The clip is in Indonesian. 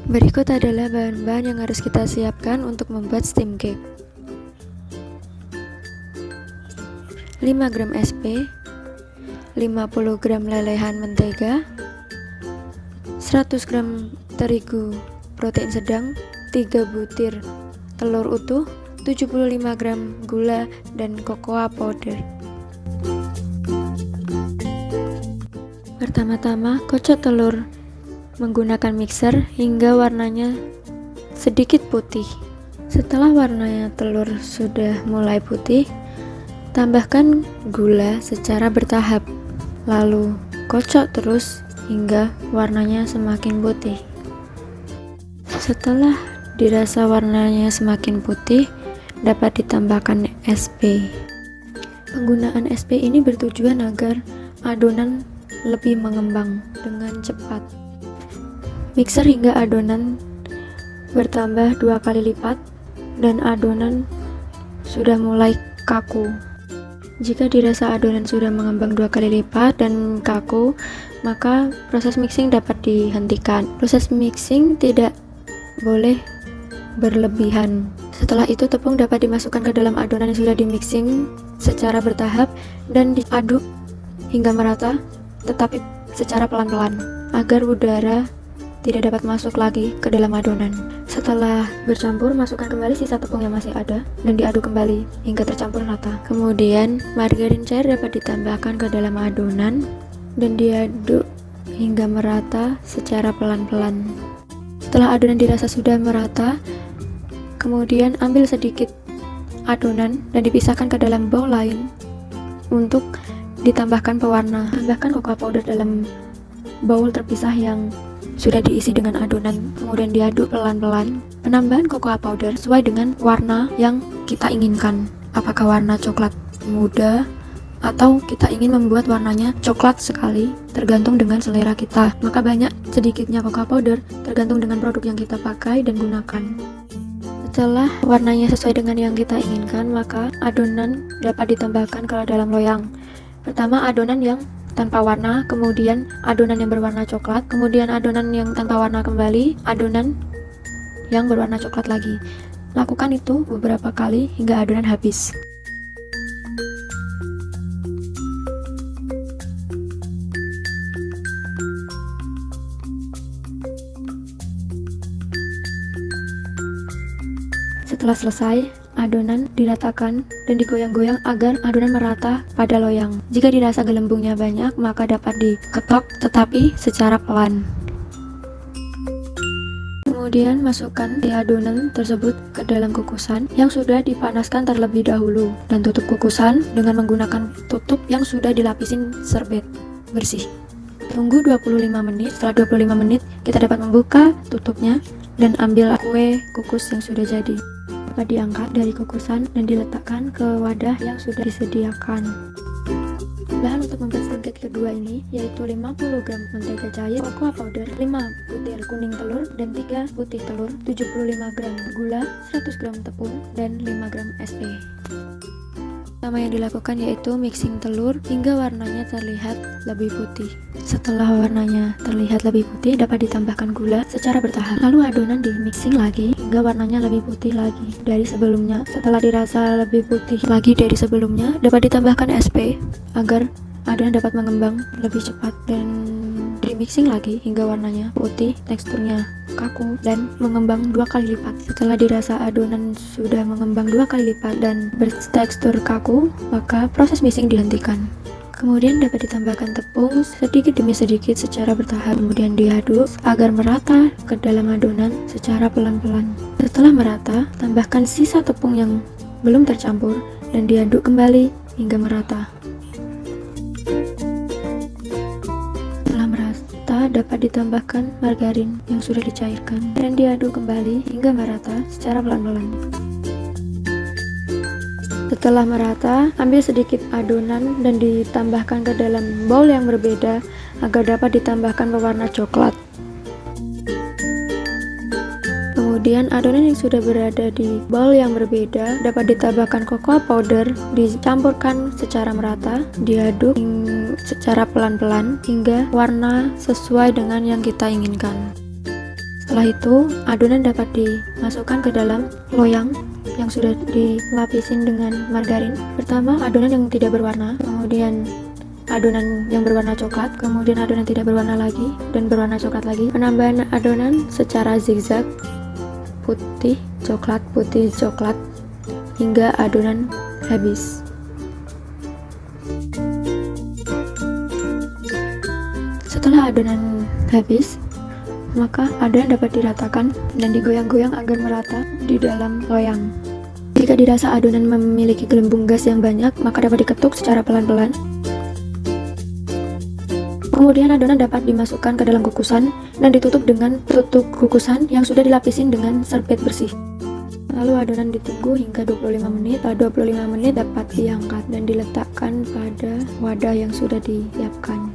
Berikut adalah bahan-bahan yang harus kita siapkan untuk membuat steam cake. 5 gram SP, 50 gram lelehan mentega, 100 gram terigu protein sedang, 3 butir telur utuh, 75 gram gula, dan cocoa powder. Pertama-tama, kocok telur menggunakan mixer hingga warnanya sedikit putih. Setelah warnanya telur sudah mulai putih, tambahkan gula secara bertahap, lalu kocok terus hingga warnanya semakin putih. Setelah dirasa warnanya semakin putih, dapat ditambahkan SP. Penggunaan SP ini bertujuan agar adonan lebih mengembang dengan cepat. Mixer hingga adonan bertambah 2 kali lipat dan adonan sudah mulai kaku. Jika dirasa adonan sudah mengembang 2 kali lipat dan kaku, maka proses mixing dapat dihentikan. Proses mixing tidak boleh berlebihan. Setelah itu, tepung dapat dimasukkan ke dalam adonan yang sudah dimixing secara bertahap dan diaduk hingga merata, tetapi secara pelan-pelan agar udara tidak dapat masuk lagi ke dalam adonan. Setelah bercampur, masukkan kembali sisa tepung yang masih ada dan diaduk kembali hingga tercampur rata. Kemudian, margarin cair dapat ditambahkan ke dalam adonan dan diaduk hingga merata secara pelan-pelan. Setelah adonan dirasa sudah merata, kemudian ambil sedikit adonan dan dipisahkan ke dalam bowl lain untuk ditambahkan pewarna. Tambahkan cocoa powder dalam bowl terpisah yang sudah diisi dengan adonan, kemudian diaduk pelan-pelan. Penambahan cocoa powder sesuai dengan warna yang kita inginkan, apakah warna coklat muda atau kita ingin membuat warnanya coklat sekali, tergantung dengan selera kita. Maka banyak sedikitnya cocoa powder tergantung dengan produk yang kita pakai dan gunakan. Setelah warnanya sesuai dengan yang kita inginkan, maka adonan dapat ditambahkan ke dalam loyang. Pertama, adonan yang tanpa warna, kemudian adonan yang berwarna coklat, kemudian adonan yang tanpa warna kembali, adonan yang berwarna coklat lagi. Lakukan itu beberapa kali hingga adonan habis. Setelah selesai, adonan diratakan dan digoyang-goyang agar adonan merata pada loyang. Jika dirasa gelembungnya banyak, maka dapat diketok tetapi secara pelan. Kemudian masukkan di adonan tersebut ke dalam kukusan yang sudah dipanaskan terlebih dahulu dan tutup kukusan dengan menggunakan tutup yang sudah dilapisin serbet bersih. Tunggu 25 menit. Setelah 25 menit, kita dapat membuka tutupnya dan ambil kue kukus yang sudah jadi. Dapat diangkat dari kukusan dan diletakkan ke wadah yang sudah disediakan. Bahan untuk membuat steam cake kedua ini yaitu 50 gram mentega cair, cocoa powder, 5 butir kuning telur dan 3 putih telur, 75 gram gula, 100 gram tepung, dan 5 gram SP. Pertama yang dilakukan yaitu mixing telur hingga warnanya terlihat lebih putih. Setelah warnanya terlihat lebih putih, dapat ditambahkan gula secara bertahap. Lalu adonan di mixing lagi hingga warnanya lebih putih lagi dari sebelumnya. Setelah dirasa lebih putih lagi dari sebelumnya, dapat ditambahkan SP agar adonan dapat mengembang lebih cepat dan di mixing lagi hingga warnanya putih, teksturnya kaku dan mengembang 2 kali lipat. Setelah dirasa adonan sudah mengembang 2 kali lipat dan bertekstur kaku, maka proses mixing dihentikan. Kemudian dapat ditambahkan tepung sedikit demi sedikit secara bertahap, kemudian diaduk agar merata ke dalam adonan secara pelan-pelan. Setelah merata, tambahkan sisa tepung yang belum tercampur dan diaduk kembali hingga merata. Setelah merata, dapat ditambahkan margarin yang sudah dicairkan dan diaduk kembali hingga merata secara pelan-pelan. Setelah merata, ambil sedikit adonan dan ditambahkan ke dalam bowl yang berbeda agar dapat ditambahkan pewarna coklat. Kemudian adonan yang sudah berada di bowl yang berbeda dapat ditambahkan cocoa powder, dicampurkan secara merata, diaduk secara pelan-pelan hingga warna sesuai dengan yang kita inginkan. Setelah itu, adonan dapat dimasukkan ke dalam loyang yang sudah dilapisin dengan margarin. Pertama, adonan yang tidak berwarna, kemudian adonan yang berwarna coklat, kemudian adonan tidak berwarna lagi, dan berwarna coklat lagi. Penambahan adonan secara zigzag, putih, coklat, hingga adonan habis. Setelah adonan habis, maka adonan dapat diratakan dan digoyang-goyang agar merata di dalam loyang. Jika dirasa adonan memiliki gelembung gas yang banyak, maka dapat diketuk secara pelan-pelan. Kemudian adonan dapat dimasukkan ke dalam kukusan dan ditutup dengan tutup kukusan yang sudah dilapisin dengan serbet bersih. Lalu adonan ditunggu hingga 25 menit. Setelah 25 menit dapat diangkat dan diletakkan pada wadah yang sudah disiapkan.